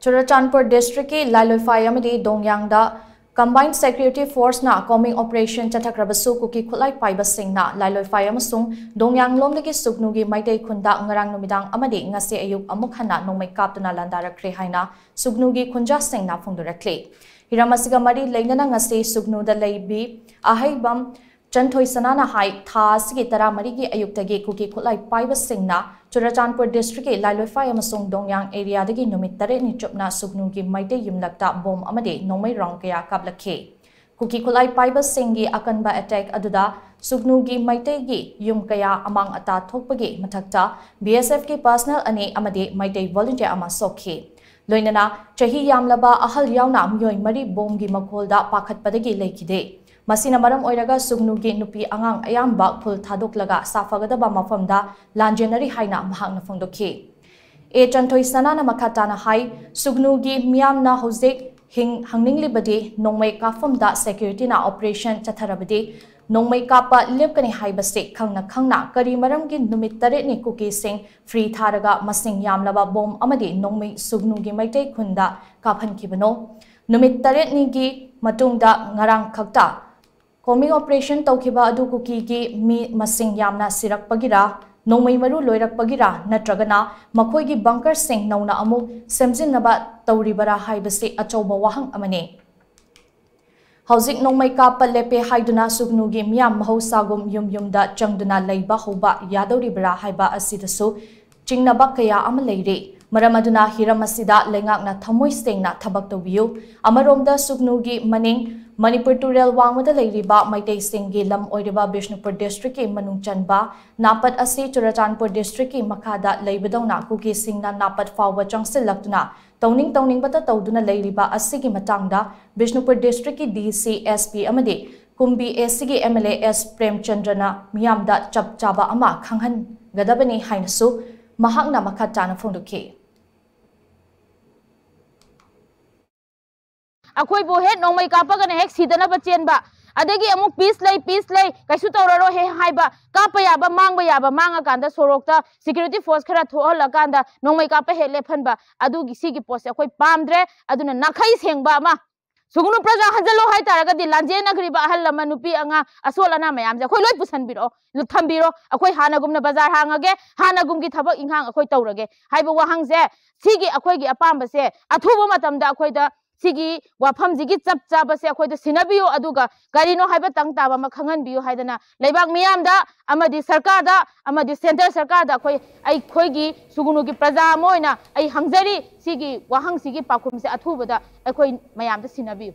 CHURACHANDPUR district ki LAILOIPHAI amadi DONGYANG da combined security force na combing operation Chathakhrabasu kuki khulai paiba sing na LAILOIPHAI amasung DONGYANG lomdagi Sugnu gi Meitei Khunda NGARANG NUMIDANG amadi ngasi AYUK Amuk Hanna Nongmei Kaptuna Landarakkhre haina Sugnu gi khunja sing na phongdorakhle hiramasiga mari leinana ngasi Sugnu da leibi ahaibam Chanthoi sanana hai tha sigi tara mari gi ayuktagi kuki khulai paiba sing na CHURACHANDPUR district ki LAILOIPHAI amasung DONGYANG area dagi numit tare ni chopna Sugnu gi Meitei yumlakta bom amadi Nongmei round kaya kablakhe kuki khulai paiba sing gi akanba attack aduda Sugnu gi Meitei gi yum kaya amang ata thokpagi mathakta BSF ki personal ani amadi Meitei volunteer ama sokhe loinana chahi yamlaba ahal yauna myoi mari bom gi makholda pakhatpadagi lekhide Masina maram oiraga Sugnu gi nupi angang ayamba phul thadoklaga safagadaba mafamda lanjenari haina mahakna phongdokhi e chanthoi sanana makhatana hai Sugnu gi miyamna hojek hangnginglibadi Nongmei Kapfamda security na operation Chatharabadi Nongmei Kapa lepkani haibase khangna kari maram gi numit tare ni kuki sing free tharaga masing yamlaba bom amadi Nongmei Sugnu gi Meitei Khunda kaphankibano numit tare ni gi matungda ngarang khakta combing operation taukiba adu kuki gi mi masing yamna sirak pagira Nongmei maru loirak pagira natragana makhoi gi bunker sing nauna amu semjinaba tauribara haibase achoba wahang amane Housing Nongmei Kapa lepe haiduna Sugnu gi miyam mahosagum yumda changduna leiba hoba yadoribara haiba asidasu chingnaba kaya ama leire maramaduna hiramasida lengakna thamoi sengna thabak tobiu amaromda Sugnu gi maning Manipur Tural Wangmada Lairiba Meitei Singhi Lam Oiriba Bishnupur District ki Manung Chanba Napat asi CHURACHANDPUR District ki Makada Laibadona Kuki Singna Napat Fawa Changsil Laktuna Towning Bata Tawduna Lairiba Asigi Matangda Bishnupur District ki DC SP Amadi Kumbi Esigi MLA S Prem Chandrana Miyamda Chaba Ama Khanghan Gadabani Hainasu Mahakna Makatana Phongdokhe Akoi bo het Nongmei Kapa kan hek sidana bachen ba adagi amuk peace lay kaisu tawraro he haiba kapa ya ba manga kanda sorokta security force khara thola kanda Nongmei Kapa he lephan ba adugi sigi post akoi pamdre aduna nakhai sengba ma Sugnu praja hanjalo hai taraga di lanje nagri ba ahal lama nupi anga asolana mayam ja khoi loi pusan biro luthambiro akoi hana gumna bazar hangage hana gumgi thabak inghang akoi tawrage haiba wahang je sigi akoi gi apamba se athuba matamda akoi da Sigi wafam jigi chap chaba se akhoi da sinabiyo aduga garino haiba tang taba ma khangan biyo haidana leibak miyam da amadi sarkar da amadi center sarkar da akhoi ai khoi gi Sugnu gi praja moina ai hangjari sigi wahang sigi pakhum se athuba da akhoi mayam da sinabiyo